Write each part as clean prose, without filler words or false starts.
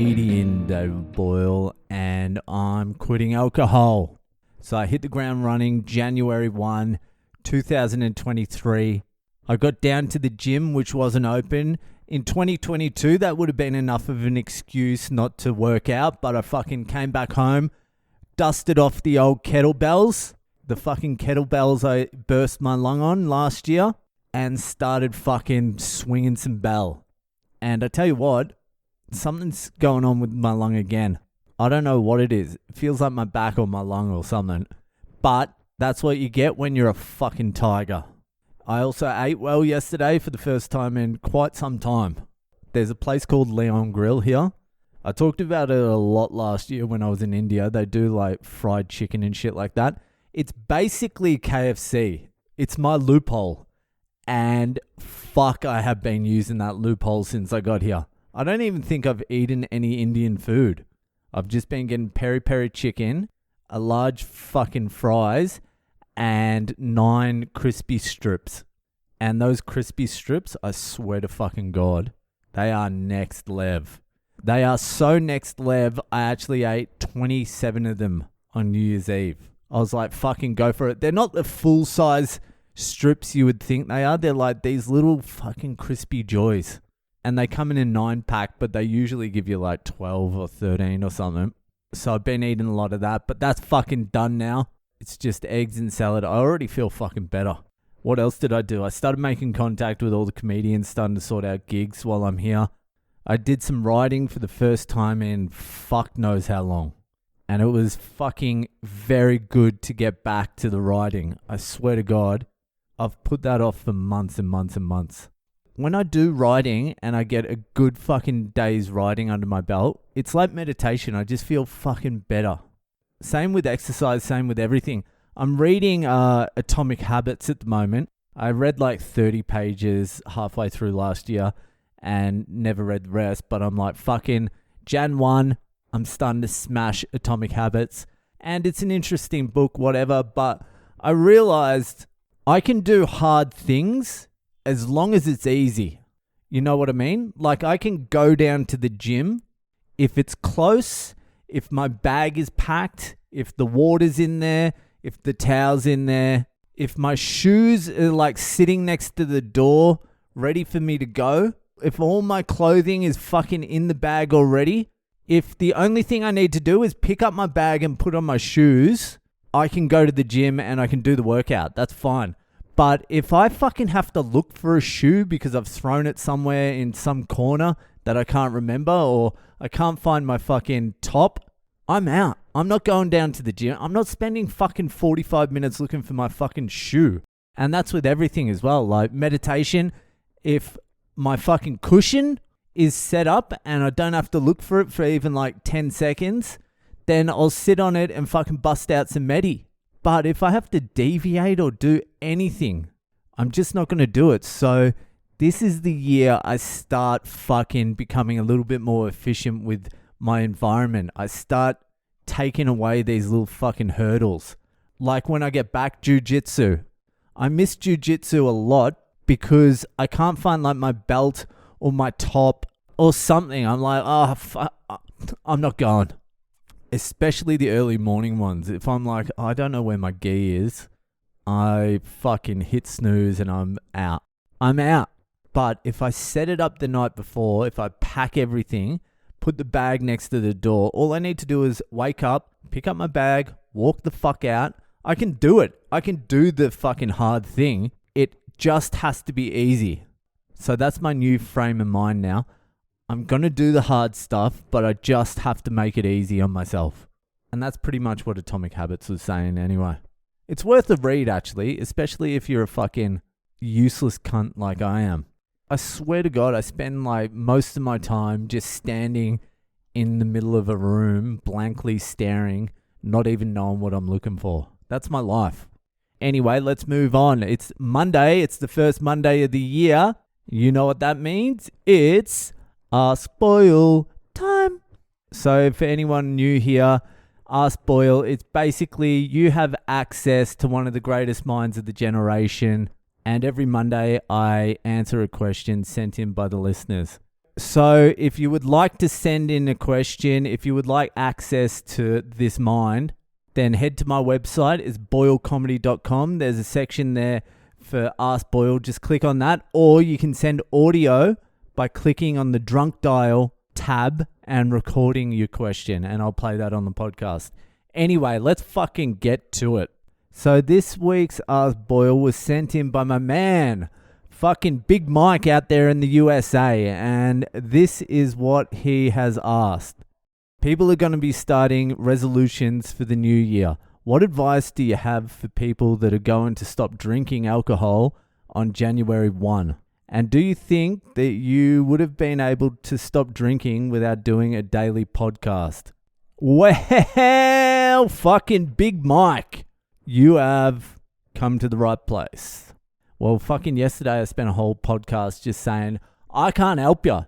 comedian David Boyle, and I'm quitting alcohol. So I hit the ground running January 1, 2023. I got down to the gym, which wasn't open. In 2022, that would have been enough of an excuse not to work out, but I fucking came back home, dusted off the old kettlebells, the fucking kettlebells I burst my lung on last year, and started fucking swinging some bell. And I tell you what, something's going on with my lung again. I don't know what it is. It feels like my back or my lung or something. But that's what you get when you're a fucking tiger. I also ate well yesterday for the first time in quite some time. There's a place called Leon Grill here. I talked about it a lot last year when I was in India. They do like fried chicken and shit like that. It's basically KFC. It's my loophole. And fuck, I have been using that loophole since I got here. I don't even think I've eaten any Indian food. I've just been getting peri-peri chicken, a large fucking fries, and 9 crispy strips. And those crispy strips, I swear to fucking God, they are next lev. They are so next lev, I actually ate 27 of them on New Year's Eve. I was like, fucking go for it. They're not the full size strips you would think they are. They're like these little fucking crispy joys. And they come in a 9-pack, but they usually give you like 12 or 13 or something. So I've been eating a lot of that, but that's fucking done now. It's just eggs and salad. I already feel fucking better. What else did I do? I started making contact with all the comedians, starting to sort out gigs while I'm here. I did some writing for the first time in fuck knows how long. And it was fucking very good to get back to the writing. I swear to God, I've put that off for months and months and months. When I do writing and I get a good fucking day's writing under my belt, it's like meditation. I just feel fucking better. Same with exercise, same with everything. I'm reading Atomic Habits at the moment. I read like 30 pages halfway through last year and never read the rest, but I'm like fucking Jan 1, I'm starting to smash Atomic Habits. And it's an interesting book, whatever, but I realized I can do hard things as long as it's easy. You know what I mean? Like I can go down to the gym if it's close, if my bag is packed, if the water's in there, if the towel's in there, if my shoes are like sitting next to the door ready for me to go, if all my clothing is fucking in the bag already, if the only thing I need to do is pick up my bag and put on my shoes, I can go to the gym and I can do the workout. That's fine. But if I fucking have to look for a shoe because I've thrown it somewhere in some corner that I can't remember, or I can't find my fucking top, I'm out. I'm not going down to the gym. I'm not spending fucking 45 minutes looking for my fucking shoe. And that's with everything as well. Like meditation, if my fucking cushion is set up and I don't have to look for it for even like 10 seconds, then I'll sit on it and fucking bust out some medi. But if I have to deviate or do anything, I'm just not going to do it. So this is the year I start fucking becoming a little bit more efficient with my environment. I start taking away these little fucking hurdles. Like when I get back, jiu-jitsu. I miss jiu-jitsu a lot because I can't find like my belt or my top or something. I'm like, I'm not going. Especially the early morning ones. If I'm like, I don't know where my gi is, I fucking hit snooze and I'm out. I'm out. But if I set it up the night before, if I pack everything, put the bag next to the door, all I need to do is wake up, pick up my bag, walk the fuck out. I can do it. I can do the fucking hard thing. It just has to be easy. So that's my new frame of mind now. I'm going to do the hard stuff, but I just have to make it easy on myself. And that's pretty much what Atomic Habits was saying anyway. It's worth a read, actually, especially if you're a fucking useless cunt like I am. I swear to God, I spend like most of my time just standing in the middle of a room, blankly staring, not even knowing what I'm looking for. That's my life. Anyway, let's move on. It's Monday. It's the first Monday of the year. You know what that means? It's Ask Boyle time. So for anyone new here, Ask Boyle, it's basically you have access to one of the greatest minds of the generation, and every Monday I answer a question sent in by the listeners. So if you would like to send in a question, if you would like access to this mind, then head to my website. It's boylecomedy.com. There's a section there for Ask Boyle. Just click on that. Or you can send audio by clicking on the drunk dial tab and recording your question, and I'll play that on the podcast. Anyway, let's fucking get to it. So this week's Ask Boyle was sent in by my man, fucking Big Mike out there in the USA, and this is what he has asked. People are going to be starting resolutions for the new year. What advice do you have for people that are going to stop drinking alcohol on January 1? And do you think that you would have been able to stop drinking without doing a daily podcast? Well, fucking Big Mike, you have come to the right place. Well, fucking yesterday I spent a whole podcast just saying, I can't help you.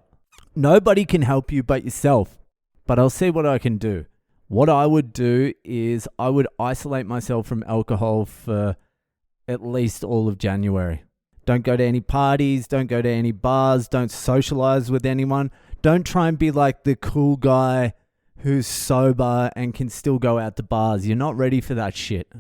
Nobody can help you but yourself. But I'll see what I can do. What I would do is I would isolate myself from alcohol for at least all of January. Don't go to any parties. Don't go to any bars. Don't socialize with anyone. Don't try and be like the cool guy who's sober and can still go out to bars. You're not ready for that shit.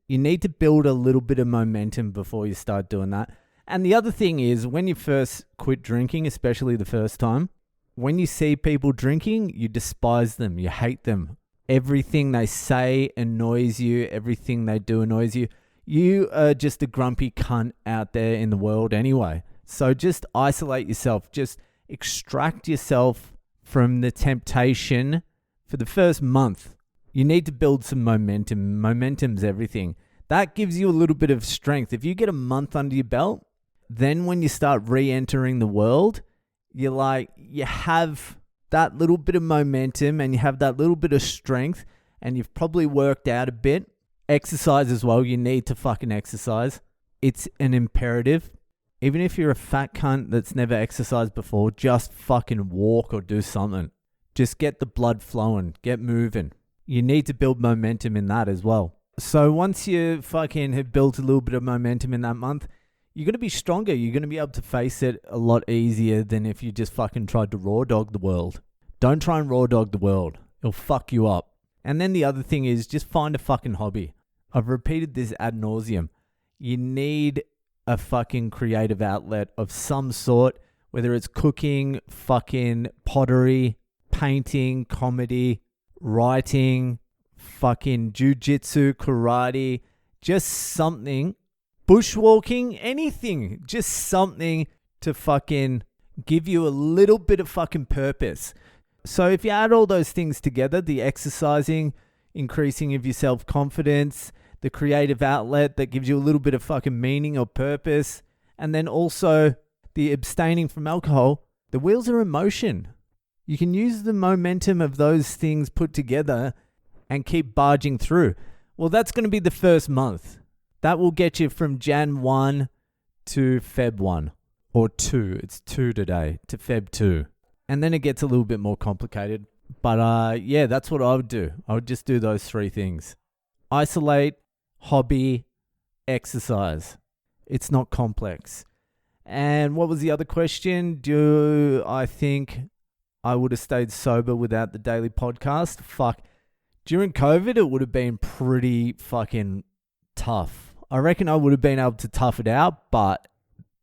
You need to build a little bit of momentum before you start doing that. And the other thing is, when you first quit drinking, especially the first time, when you see people drinking, you despise them. You hate them. Everything they say annoys you. Everything they do annoys you. You are just a grumpy cunt out there in the world anyway. So just isolate yourself. Just extract yourself from the temptation for the first month. You need to build some momentum. Momentum's everything. That gives you a little bit of strength. If you get a month under your belt, then when you start re-entering the world, you have that little bit of momentum and you have that little bit of strength, and you've probably worked out a bit. Exercise as well. You need to fucking exercise. It's an imperative. Even if you're a fat cunt that's never exercised before, just fucking walk or do something. Just get the blood flowing. Get moving. You need to build momentum in that as well. So once you fucking have built a little bit of momentum in that month, you're going to be stronger. You're going to be able to face it a lot easier than if you just fucking tried to raw dog the world. Don't try and raw dog the world. It'll fuck you up. And then the other thing is, just find a fucking hobby. I've repeated this ad nauseum. You need a fucking creative outlet of some sort, whether it's cooking, fucking pottery, painting, comedy, writing, fucking jujitsu, karate, just something. Bushwalking, anything, just something to fucking give you a little bit of fucking purpose. So if you add all those things together, the exercising, increasing of your self-confidence, the creative outlet that gives you a little bit of fucking meaning or purpose, and then also the abstaining from alcohol, the wheels are in motion. You can use the momentum of those things put together and keep barging through. Well, that's going to be the first month. That will get you from Jan 1 to Feb 1. Or 2. It's 2 today. To Feb 2. And then it gets a little bit more complicated. But yeah, that's what I would do. I would just do those 3 things. Isolate, hobby, exercise. It's not complex. And what was the other question? Do I think I would have stayed sober without the daily podcast? Fuck. During COVID, it would have been pretty fucking tough. I reckon I would have been able to tough it out, but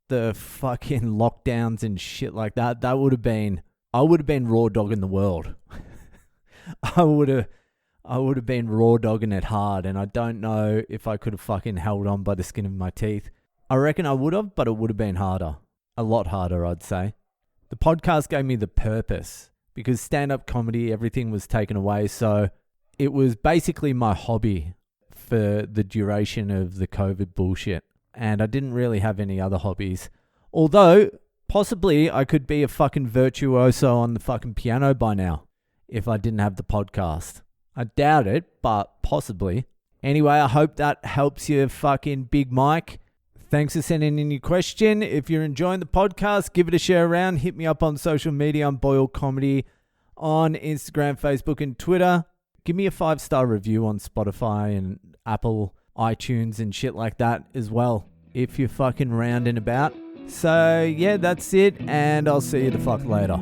the fucking lockdowns and shit like that, I would have been raw dogging the world. I would have been raw dogging it hard, and I don't know if I could have fucking held on by the skin of my teeth. I reckon I would have, but it would have been harder. A lot harder, I'd say. The podcast gave me the purpose, because stand-up comedy, everything was taken away, so it was basically my hobby for the duration of the COVID bullshit. And I didn't really have any other hobbies. Although, possibly, I could be a fucking virtuoso on the fucking piano by now, if I didn't have the podcast. I doubt it, but possibly. Anyway, I hope that helps you, fucking Big Mike. Thanks for sending in your question. If you're enjoying the podcast, give it a share around. Hit me up on social media on Boyle Comedy, on Instagram, Facebook, and Twitter. Give me a 5-star review on Spotify and Apple, iTunes, and shit like that as well, if you're fucking round and about. So, yeah, that's it, and I'll see you the fuck later.